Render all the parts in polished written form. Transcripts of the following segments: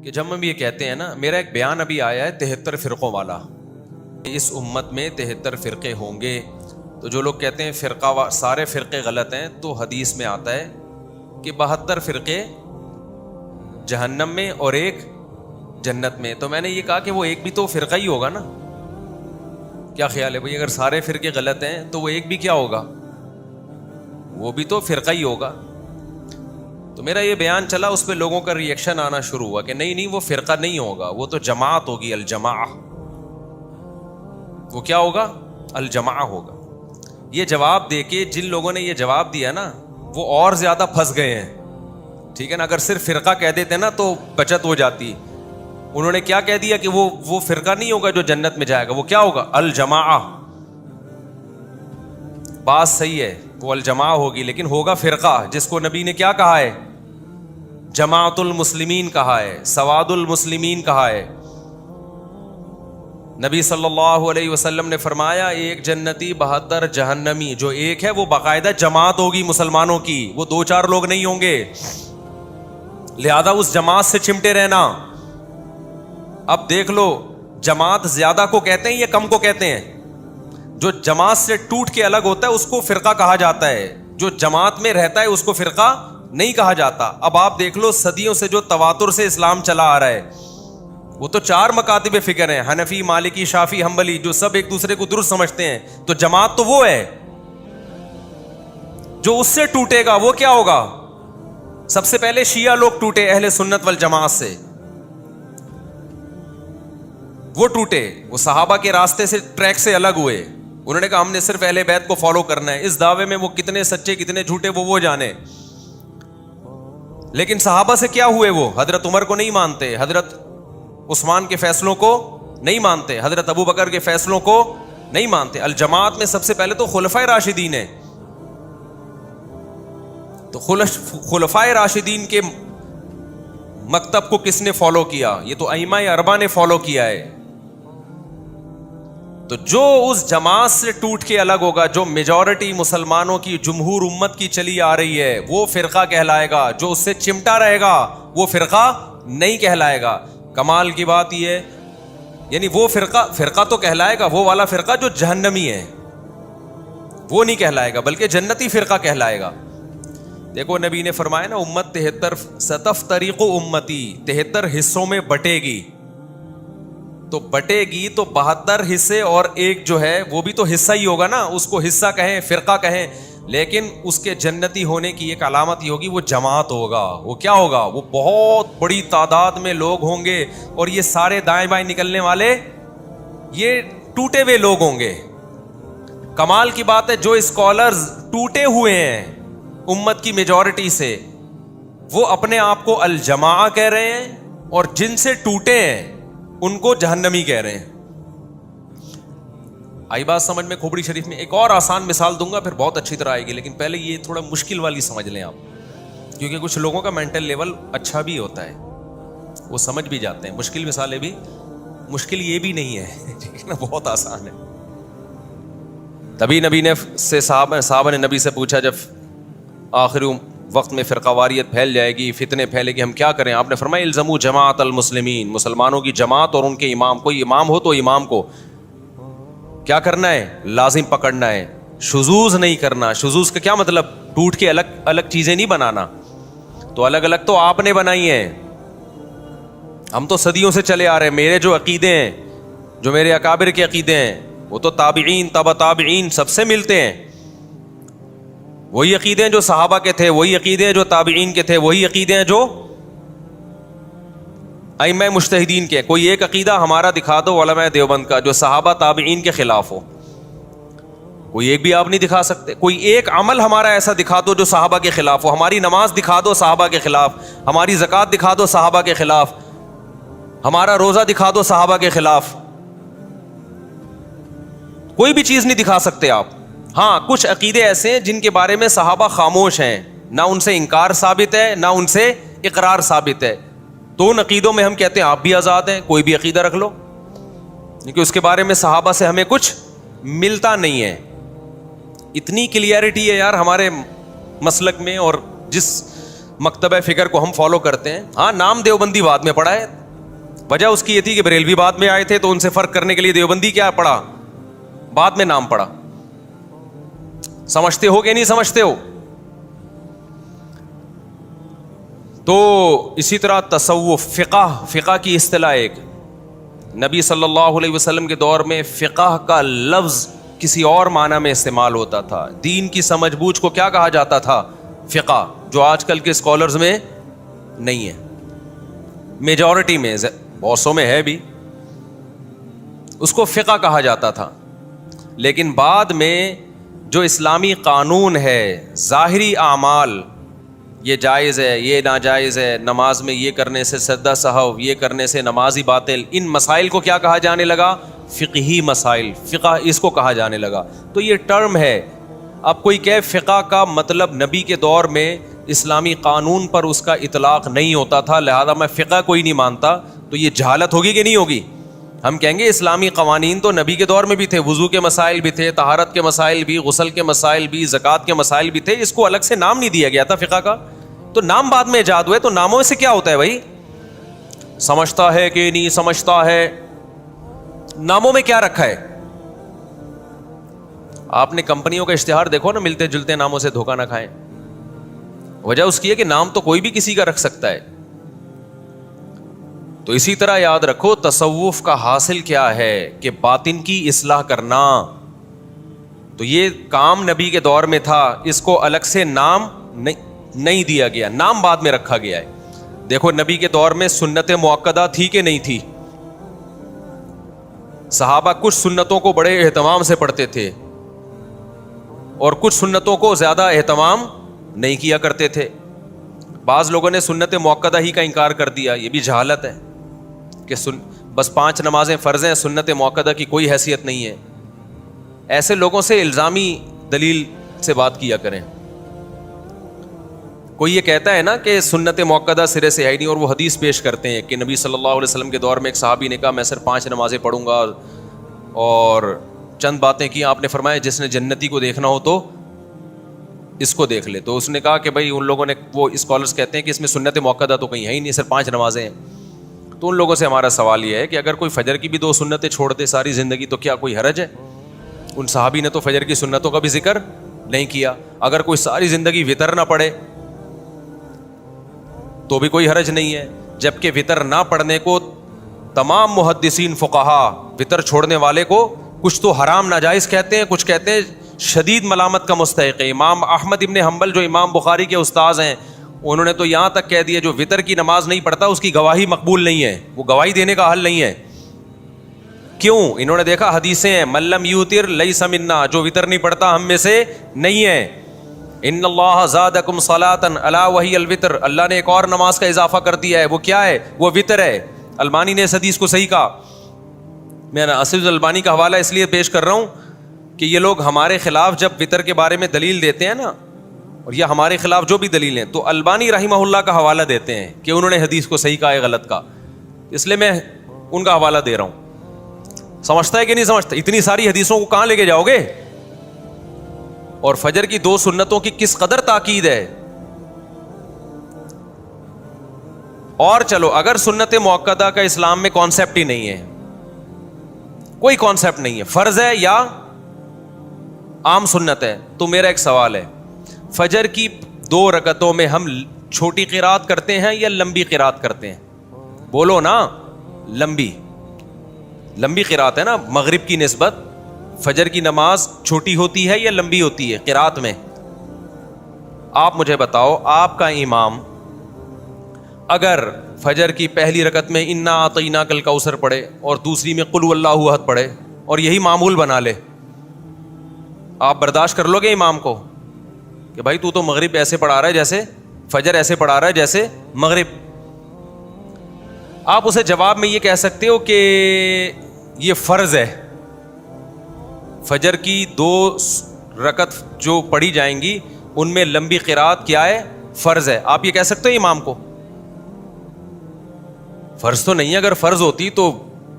کہ جب ہم یہ کہتے ہیں نا، میرا ایک بیان ابھی آیا ہے 73 فرقوں والا، اس امت میں 73 فرقے ہوں گے، تو جو لوگ کہتے ہیں فرقہ سارے فرقے غلط ہیں، تو حدیث میں آتا ہے کہ 72 فرقے جہنم میں اور ایک جنت میں. تو میں نے یہ کہا کہ وہ ایک بھی تو فرقہ ہی ہوگا نا. کیا خیال ہے بھائی؟ اگر سارے فرقے غلط ہیں تو وہ ایک بھی کیا ہوگا؟ وہ بھی تو فرقہ ہی ہوگا. تو میرا یہ بیان چلا، اس پہ لوگوں کا ری ایکشن آنا شروع ہوا کہ نہیں وہ فرقہ نہیں ہوگا، وہ تو جماعت ہوگی، الجماع. وہ کیا ہوگا؟ الجماع ہوگا. یہ جواب دے کے جن لوگوں نے یہ جواب دیا نا، وہ اور زیادہ پھنس گئے ہیں. ٹھیک ہے نا؟ اگر صرف فرقہ کہہ دیتے نا تو بچت ہو جاتی. انہوں نے کیا کہہ دیا کہ وہ فرقہ نہیں ہوگا جو جنت میں جائے گا، وہ کیا ہوگا؟ الجماع. بات صحیح ہے، وہ الجماع ہوگی، لیکن ہوگا فرقہ، جس کو نبی نے کیا کہا ہے؟ جماعت المسلمین کہا ہے، سواد المسلمین کہا ہے. نبی صلی اللہ علیہ وسلم نے فرمایا ایک جنتی 72 جہنمی. جو ایک ہے وہ باقاعدہ جماعت ہوگی مسلمانوں کی، وہ 2-4 لوگ نہیں ہوں گے. لہذا اس جماعت سے چمٹے رہنا. اب دیکھ لو، جماعت زیادہ کو کہتے ہیں یا کم کو کہتے ہیں؟ جو جماعت سے ٹوٹ کے الگ ہوتا ہے اس کو فرقہ کہا جاتا ہے، جو جماعت میں رہتا ہے اس کو فرقہ نہیں کہا جاتا. اب آپ دیکھ لو، صدیوں سے جو تواتر سے اسلام چلا آ رہا ہے، وہ تو 4 مکاتب فکر ہیں، حنفی، مالکی، شافعی، حنبلی، جو سب ایک دوسرے کو درست سمجھتے ہیں. تو جماعت تو وہ ہے. جو اس سے ٹوٹے گا وہ کیا ہوگا؟ سب سے پہلے شیعہ لوگ ٹوٹے اہل سنت والجماعت سے، وہ ٹوٹے، وہ صحابہ کے راستے سے، ٹریک سے الگ ہوئے. انہوں نے کہا ہم نے صرف اہل بیت کو فالو کرنا ہے. اس دعوے میں وہ کتنے سچے کتنے جھوٹے وہ جانے. لیکن صحابہ سے کیا ہوئے؟ وہ حضرت عمر کو نہیں مانتے، حضرت عثمان کے فیصلوں کو نہیں مانتے، حضرت ابو بکر کے فیصلوں کو نہیں مانتے. الجماعت میں سب سے پہلے تو خلفائے راشدین ہیں. تو خلفائے راشدین کے مکتب کو کس نے فالو کیا؟ یہ تو ائمہ اربعہ نے فالو کیا ہے. تو جو اس جماعت سے ٹوٹ کے الگ ہوگا، جو میجورٹی مسلمانوں کی، جمہور امت کی چلی آ رہی ہے، وہ فرقہ کہلائے گا. جو اس سے چمٹا رہے گا وہ فرقہ نہیں کہلائے گا. کمال کی بات یہ ہے، یعنی وہ فرقہ تو کہلائے گا، وہ والا فرقہ جو جہنمی ہے وہ نہیں کہلائے گا، بلکہ جنتی فرقہ کہلائے گا. دیکھو نبی نے فرمایا نا، امت 73 ستفترق امتی، 73 حصوں میں بٹے گی. تو بٹے گی تو 72 حصے اور ایک جو ہے وہ بھی تو حصہ ہی ہوگا نا. اس کو حصہ کہیں، فرقہ کہیں، لیکن اس کے جنتی ہونے کی ایک علامت ہی ہوگی، وہ جماعت ہوگا. وہ کیا ہوگا؟ وہ بہت بڑی تعداد میں لوگ ہوں گے، اور یہ سارے دائیں بائیں نکلنے والے یہ ٹوٹے ہوئے لوگ ہوں گے. کمال کی بات ہے، جو اسکالرز ٹوٹے ہوئے ہیں امت کی میجورٹی سے، وہ اپنے آپ کو الجماع کہہ رہے ہیں، اور جن سے ٹوٹے ہیں ان کو جہنمی کہہ رہے ہیں. آئی بات سمجھ میں؟ کھوپڑی شریف میں ایک اور آسان مثال دوں گا، پھر بہت اچھی طرح آئے گی، لیکن پہلے یہ تھوڑا مشکل والی سمجھ لیں آپ، کیونکہ کچھ لوگوں کا مینٹل لیول اچھا بھی ہوتا ہے، وہ سمجھ بھی جاتے ہیں. مشکل مثالیں بھی، مشکل یہ بھی نہیں ہے، ٹھیک ہے نا، بہت آسان ہے. تبھی نبی نے صحابہ نے نبی سے پوچھا، جب آخری وقت میں فرقہ واریت پھیل جائے گی، فتنے پھیلے گی، ہم کیا کریں؟ آپ نے فرمایا الزموا جماعت المسلمین، مسلمانوں کی جماعت اور ان کے امام. کوئی امام ہو تو امام کو کیا کرنا ہے؟ لازم پکڑنا ہے، شذوذ نہیں کرنا. شذوذ کا کیا مطلب؟ ٹوٹ کے الگ الگ چیزیں نہیں بنانا. تو الگ الگ تو آپ نے بنائی ہیں، ہم تو صدیوں سے چلے آ رہے ہیں. میرے جو عقیدے ہیں، جو میرے اکابر کے عقیدے ہیں، وہ تو تابعین، تبع تابعین سب سے ملتے ہیں. وہی عقیدے ہیں جو صحابہ کے تھے، وہی عقیدے ہیں جو تابعین کے تھے، وہی عقیدے ہیں جو ائمہ مجتہدین کے. کوئی ایک عقیدہ ہمارا دکھا دو علماء دیوبند کا جو صحابہ تابعین کے خلاف ہو، کوئی ایک بھی آپ نہیں دکھا سکتے. کوئی ایک عمل ہمارا ایسا دکھا دو جو صحابہ کے خلاف ہو. ہماری نماز دکھا دو صحابہ کے خلاف، ہماری زکوٰۃ دکھا دو صحابہ کے خلاف، ہمارا روزہ دکھا دو صحابہ کے خلاف. کوئی بھی چیز نہیں دکھا سکتے آپ. ہاں، کچھ عقیدے ایسے ہیں جن کے بارے میں صحابہ خاموش ہیں، نہ ان سے انکار ثابت ہے نہ ان سے اقرار ثابت ہے. تو ان عقیدوں میں ہم کہتے ہیں آپ بھی آزاد ہیں، کوئی بھی عقیدہ رکھ لو، کیونکہ اس کے بارے میں صحابہ سے ہمیں کچھ ملتا نہیں ہے. اتنی کلیئرٹی ہے یار ہمارے مسلک میں، اور جس مکتبہ فکر کو ہم فالو کرتے ہیں. ہاں نام دیوبندی بعد میں پڑا ہے, وجہ اس کی یہ تھی کہ بریلوی بعد میں آئے تھے تو ان سے فرق کرنے کے لیے دیوبندی کیا پڑا, بعد میں نام پڑا. سمجھتے ہو کہ نہیں سمجھتے ہو؟ تو اسی طرح تصوف, فقہ کی اصطلاح ایک, نبی صلی اللہ علیہ وسلم کے دور میں فقہ کا لفظ کسی اور معنی میں استعمال ہوتا تھا. دین کی سمجھ بوجھ کو کیا کہا جاتا تھا؟ فقہ, جو آج کل کے اسکالرز میں نہیں ہے, میجورٹی میں, بہت سو میں ہے بھی, اس کو فقہ کہا جاتا تھا. لیکن بعد میں جو اسلامی قانون ہے, ظاہری اعمال, یہ جائز ہے, یہ ناجائز ہے, نماز میں یہ کرنے سے سجدہ سہو, یہ کرنے سے نمازی باطل, ان مسائل کو کیا کہا جانے لگا؟ فقہی مسائل, فقہ اس کو کہا جانے لگا. تو یہ ٹرم ہے. اب کوئی کہے فقہ کا مطلب نبی کے دور میں اسلامی قانون پر اس کا اطلاق نہیں ہوتا تھا, لہذا میں فقہ کوئی نہیں مانتا, تو یہ جہالت ہوگی کہ نہیں ہوگی؟ ہم کہیں گے اسلامی قوانین تو نبی کے دور میں بھی تھے, وضو کے مسائل بھی تھے, طہارت کے مسائل بھی, غسل کے مسائل بھی, زکوٰۃ کے مسائل بھی تھے, اس کو الگ سے نام نہیں دیا گیا تھا فقہ کا. تو نام بعد میں ایجاد ہوئے, تو ناموں سے کیا ہوتا ہے بھائی؟ سمجھتا ہے کہ نہیں سمجھتا ہے؟ ناموں میں کیا رکھا ہے؟ آپ نے کمپنیوں کا اشتہار دیکھو نا, ملتے جلتے ناموں سے دھوکہ نہ کھائیں. وجہ اس کی ہے کہ نام تو کوئی بھی کسی کا رکھ سکتا ہے. تو اسی طرح یاد رکھو, تصوف کا حاصل کیا ہے کہ باطن کی اصلاح کرنا. تو یہ کام نبی کے دور میں تھا, اس کو الگ سے نام نہیں دیا گیا, نام بعد میں رکھا گیا ہے. دیکھو نبی کے دور میں سنت مؤکدہ تھی کہ نہیں تھی؟ صحابہ کچھ سنتوں کو بڑے اہتمام سے پڑھتے تھے اور کچھ سنتوں کو زیادہ اہتمام نہیں کیا کرتے تھے. بعض لوگوں نے سنت مؤکدہ ہی کا انکار کر دیا, یہ بھی جہالت ہے کہ بس 5 نمازیں فرض ہیں, سنت مؤکدہ کی کوئی حیثیت نہیں ہے. ایسے لوگوں سے الزامی دلیل سے بات کیا کریں. کوئی یہ کہتا ہے نا کہ سنت مؤکدہ سرے سے ہے ہی نہیں, اور وہ حدیث پیش کرتے ہیں کہ نبی صلی اللہ علیہ وسلم کے دور میں ایک صحابی نے کہا میں صرف 5 نمازیں پڑھوں گا, اور چند باتیں کی, آپ نے فرمایا جس نے جنتی کو دیکھنا ہو تو اس کو دیکھ لے. تو اس نے کہا کہ بھائی ان لوگوں نے, وہ اسکالرس کہتے ہیں کہ اس میں سنت مؤکدہ تو کہیں ہے ہی نہیں, صرف 5 نمازیں ہیں. تو ان لوگوں سے ہمارا سوال یہ ہے کہ اگر کوئی فجر کی بھی 2 سنتیں چھوڑ دے ساری زندگی تو کیا کوئی حرج ہے؟ ان صحابی نے تو فجر کی سنتوں کا بھی ذکر نہیں کیا. اگر کوئی ساری زندگی وطر نہ پڑھے تو بھی کوئی حرج نہیں ہے, جبکہ وطر نہ پڑھنے کو تمام محدثین فقہا وطر چھوڑنے والے کو کچھ تو حرام ناجائز کہتے ہیں, کچھ کہتے ہیں شدید ملامت کا مستحق ہے. امام احمد ابن حنبل جو امام بخاری کے استاذ ہیں, انہوں نے تو یہاں تک کہہ دیا جو وطر کی نماز نہیں پڑھتا اس کی گواہی مقبول نہیں ہے, وہ گواہی دینے کا حل نہیں ہے. کیوں؟ انہوں نے دیکھا حدیثیں ہیں, من لم یوتر لیس منا, جو وطر نہیں پڑھتا ہم میں سے نہیں ہے. ان اللہ زادکم صلاۃ الا وہی الوتر, اللہ نے ایک اور نماز کا اضافہ کر دیا ہے, وہ کیا ہے؟ وہ وطر ہے. البانی نے اس حدیث کو صحیح کہا. میں اسد البانی کا حوالہ اس لیے پیش کر رہا ہوں کہ یہ لوگ ہمارے خلاف جب وطر کے بارے میں دلیل دیتے ہیں نا, اور یہ ہمارے خلاف جو بھی دلیل ہیں, تو البانی رحمہ اللہ کا حوالہ دیتے ہیں کہ انہوں نے حدیث کو صحیح کہا ہے غلط کہا, اس لیے میں ان کا حوالہ دے رہا ہوں. سمجھتا ہے کہ نہیں سمجھتا؟ اتنی ساری حدیثوں کو کہاں لے کے جاؤ گے؟ اور فجر کی 2 سنتوں کی کس قدر تاکید ہے. اور چلو اگر سنت مؤکدہ کا اسلام میں کانسیپٹ ہی نہیں ہے, کوئی کانسیپٹ نہیں ہے, فرض ہے یا عام سنت ہے, تو میرا ایک سوال ہے, فجر کی 2 رکعتوں میں ہم چھوٹی قرات کرتے ہیں یا لمبی قرات کرتے ہیں؟ بولو نا. لمبی قرات ہے نا, مغرب کی نسبت فجر کی نماز چھوٹی ہوتی ہے یا لمبی ہوتی ہے قرات میں؟ آپ مجھے بتاؤ, آپ کا امام اگر فجر کی پہلی رکعت میں انا اعطیناک الکوثر پڑھے اور دوسری میں قل واللہ احد پڑھے اور یہی معمول بنا لے, آپ برداشت کر لو گے امام کو کہ بھائی تو مغرب ایسے پڑھا رہا ہے جیسے فجر ایسے پڑھا رہا ہے جیسے مغرب؟ آپ اسے جواب میں یہ کہہ سکتے ہو کہ یہ فرض ہے, فجر کی 2 رکعت جو پڑھی جائیں گی ان میں لمبی قرات کیا ہے؟ فرض ہے. آپ یہ کہہ سکتے ہو امام کو؟ فرض تو نہیں ہے, اگر فرض ہوتی تو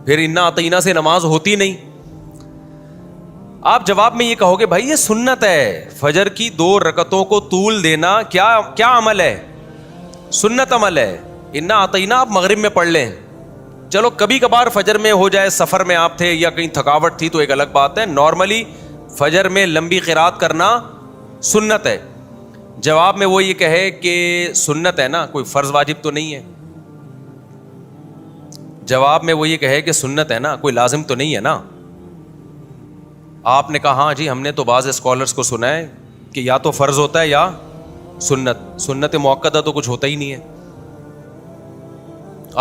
پھر انا اعطینا سے نماز ہوتی نہیں. آپ جواب میں یہ کہو گے بھائی یہ سنت ہے, فجر کی 2 رکعتوں کو طول دینا کیا عمل ہے؟ سنت عمل ہے. انا اعطینا آپ مغرب میں پڑھ لیں. چلو کبھی کبھار فجر میں ہو جائے, سفر میں آپ تھے یا کہیں تھکاوٹ تھی تو ایک الگ بات ہے. نارملی فجر میں لمبی قرات کرنا سنت ہے. جواب میں وہ یہ کہے کہ سنت ہے نا, کوئی فرض واجب تو نہیں ہے. جواب میں وہ یہ کہے کہ سنت ہے نا, کوئی لازم تو نہیں ہے نا. آپ نے کہا ہاں جی ہم نے تو بعض اسکالرس کو سنا ہے کہ یا تو فرض ہوتا ہے یا سنت, سنت موقدہ تو کچھ ہوتا ہی نہیں ہے.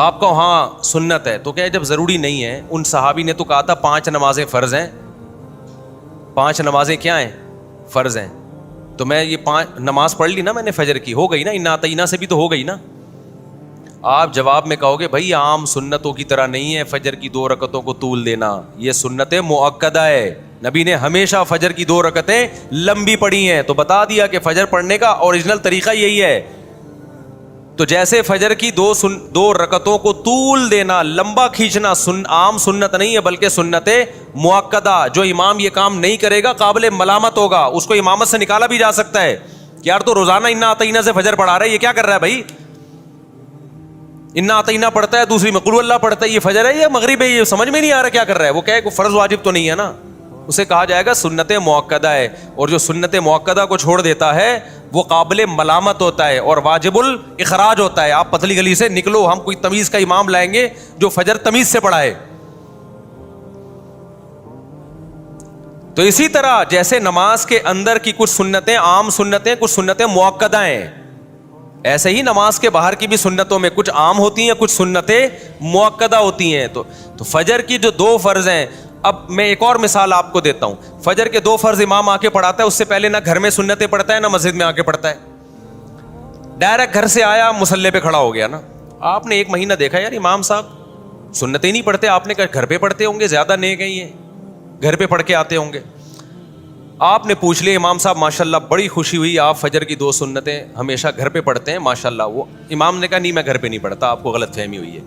آپ کو ہاں سنت ہے تو کیا جب ضروری نہیں ہے. ان صحابی نے تو کہا تھا 5 نمازیں فرض ہیں, 5 نمازیں کیا ہیں, فرض ہیں. تو میں یہ 5 نماز پڑھ لی نا میں نے فجر کی, ہو گئی نا. انا اعطینا سے بھی تو ہو گئی نا. آپ جواب میں کہو گے بھائی عام سنتوں کی طرح نہیں ہے فجر کی 2 رکعتوں کو طول دینا, یہ سنت مؤکدہ ہے. نبی نے ہمیشہ فجر کی 2 رکعتیں لمبی پڑھی ہیں. تو بتا دیا کہ فجر پڑھنے کا اوریجنل طریقہ یہی ہے. تو جیسے فجر کی 2 رکعتوں کو طول دینا, لمبا کھینچنا عام سنت نہیں ہے بلکہ سنت مؤکدہ. جو امام یہ کام نہیں کرے گا قابل ملامت ہوگا, اس کو امامت سے نکالا بھی جا سکتا ہے. یار تو روزانہ انا اعطینا سے فجر پڑھا رہا ہے, یہ کیا کر رہا ہے بھائی؟ انا اعطینا پڑھتا ہے, دوسری میں قل اللہ پڑھتا ہے, یہ فجر ہے یا مغرب ہے؟ یہ سمجھ میں نہیں آ رہا کیا کر رہا ہے. وہ کہے کہ فرض واجب تو نہیں ہے نا, اسے کہا جائے گا سنت مؤکدہ ہے. اور جو سنت مؤکدہ کو چھوڑ دیتا ہے وہ قابل ملامت ہوتا ہے اور واجب الاخراج ہوتا ہے. آپ پتلی گلی سے نکلو, ہم کوئی تمیز کا امام لائیں گے جو فجر تمیز سے پڑھائے. تو اسی طرح جیسے نماز کے اندر کی کچھ سنتیں عام سنتیں, کچھ سنتیں مؤکدہ ہیں, ایسے ہی نماز کے باہر کی بھی سنتوں میں کچھ عام ہوتی ہیں, کچھ سنتیں مؤکدہ ہوتی ہیں. تو فجر کی جو 2 فرض ہیں, اب میں ایک اور مثال آپ کو دیتا ہوں. فجر کے 2 فرض امام آ کے پڑھاتا ہے, اس سے پہلے نہ گھر میں سنتیں پڑھتا ہے نہ مسجد میں آ کے پڑھتا ہے. ڈائریکٹ گھر سے آیا مصلی پہ کھڑا ہو گیا نا. آپ نے 1 مہینہ دیکھا یار امام صاحب سنتیں نہیں پڑھتے, آپ نے کہا گھر پہ پڑھتے ہوں گے, زیادہ نیک ہیں یہ, گھر پہ پڑھ کے آتے ہوں گے. آپ نے پوچھ لیا امام صاحب ماشاءاللہ بڑی خوشی ہوئی, آپ فجر کی 2 سنتیں ہمیشہ گھر پہ پڑھتے ہیں ماشاءاللہ. وہ امام نے کہا نہیں میں گھر پہ نہیں پڑھتا, آپ کو غلط فہمی ہوئی ہے.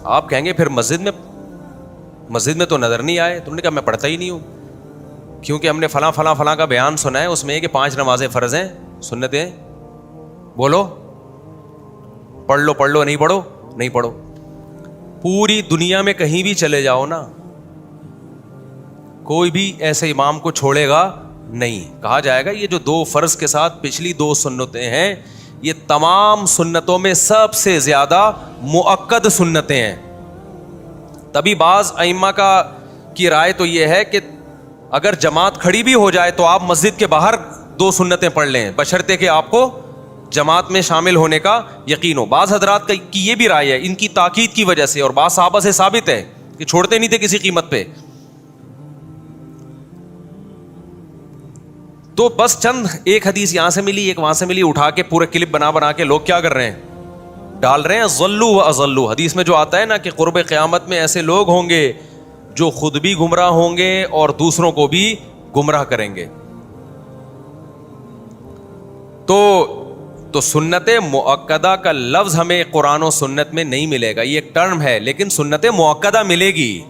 آپ کہیں گے پھر مسجد میں تو نظر نہیں آئے. تم نے کہا میں پڑھتا ہی نہیں ہوں, کیونکہ ہم نے فلاں فلاں فلاں کا بیان سنا ہے, اس میں کہ 5 نمازیں فرض ہیں, سنتیں بولو, پڑھ لو, نہیں پڑھو نہیں پڑھو. پوری دنیا میں کہیں بھی چلے جاؤ نا, کوئی بھی ایسے امام کو چھوڑے گا نہیں. کہا جائے گا یہ جو 2 فرض کے ساتھ پچھلی 2 سنتیں ہیں یہ تمام سنتوں میں سب سے زیادہ مؤکد سنتیں ہیں. تبھی بعض ائمہ کی رائے تو یہ ہے کہ اگر جماعت کھڑی بھی ہو جائے تو آپ مسجد کے باہر 2 سنتیں پڑھ لیں, بشرطے کہ آپ کو جماعت میں شامل ہونے کا یقین ہو. بعض حضرات کی یہ بھی رائے ہے ان کی تاکید کی وجہ سے, اور بعض صحابہ سے ثابت ہے کہ چھوڑتے نہیں تھے کسی قیمت پہ. تو بس چند ایک حدیث یہاں سے ملی, ایک وہاں سے ملی, اٹھا کے پورے کلپ بنا کے لوگ کیا کر رہے ہیں, ڈال رہے ہیں. ضلوا واضلوا, حدیث میں جو آتا ہے نا کہ قرب قیامت میں ایسے لوگ ہوں گے جو خود بھی گمراہ ہوں گے اور دوسروں کو بھی گمراہ کریں گے. تو سنت مؤکدہ کا لفظ ہمیں قرآن و سنت میں نہیں ملے گا, یہ ایک ٹرم ہے, لیکن سنت مؤکدہ ملے گی,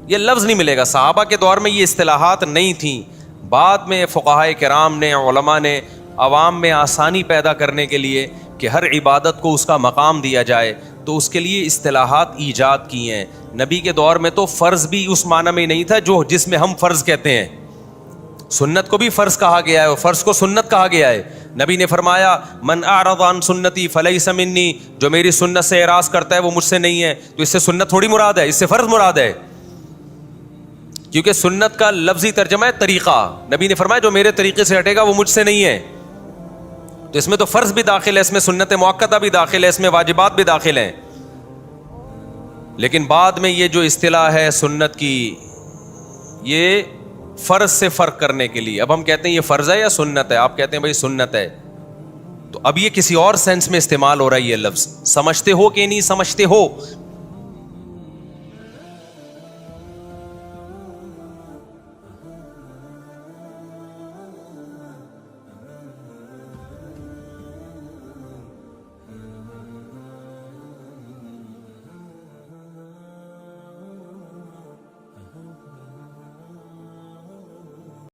یہ لفظ نہیں ملے گا. صحابہ کے دور میں یہ اصطلاحات نہیں تھیں. بعد میں فقہائے کرام نے, علماء نے عوام میں آسانی پیدا کرنے کے لیے کہ ہر عبادت کو اس کا مقام دیا جائے تو اس کے لیے اصطلاحات ایجاد کی ہیں. نبی کے دور میں تو فرض بھی اس معنی میں نہیں تھا جس میں ہم فرض کہتے ہیں. سنت کو بھی فرض کہا گیا ہے اور فرض کو سنت کہا گیا ہے. نبی نے فرمایا من اعرض عن سنتی فلیس منی, جو میری سنت سے اعراض کرتا ہے وہ مجھ سے نہیں ہے. تو اس سے سنت تھوڑی مراد ہے, اس سے فرض مراد ہے, کیونکہ سنت کا لفظی ترجمہ ہے طریقہ. نبی نے فرمایا جو میرے طریقے سے ہٹے گا وہ مجھ سے نہیں ہے. تو اس میں تو فرض بھی داخل ہے, اس میں سنت مؤکدہ بھی داخل ہے, اس میں واجبات بھی داخل ہیں. لیکن بعد میں یہ جو اصطلاح ہے سنت کی, یہ فرض سے فرق کرنے کے لیے, اب ہم کہتے ہیں یہ فرض ہے یا سنت ہے, آپ کہتے ہیں بھائی سنت ہے, تو اب یہ کسی اور سینس میں استعمال ہو رہا ہے یہ لفظ. سمجھتے ہو کہ نہیں سمجھتے ہو,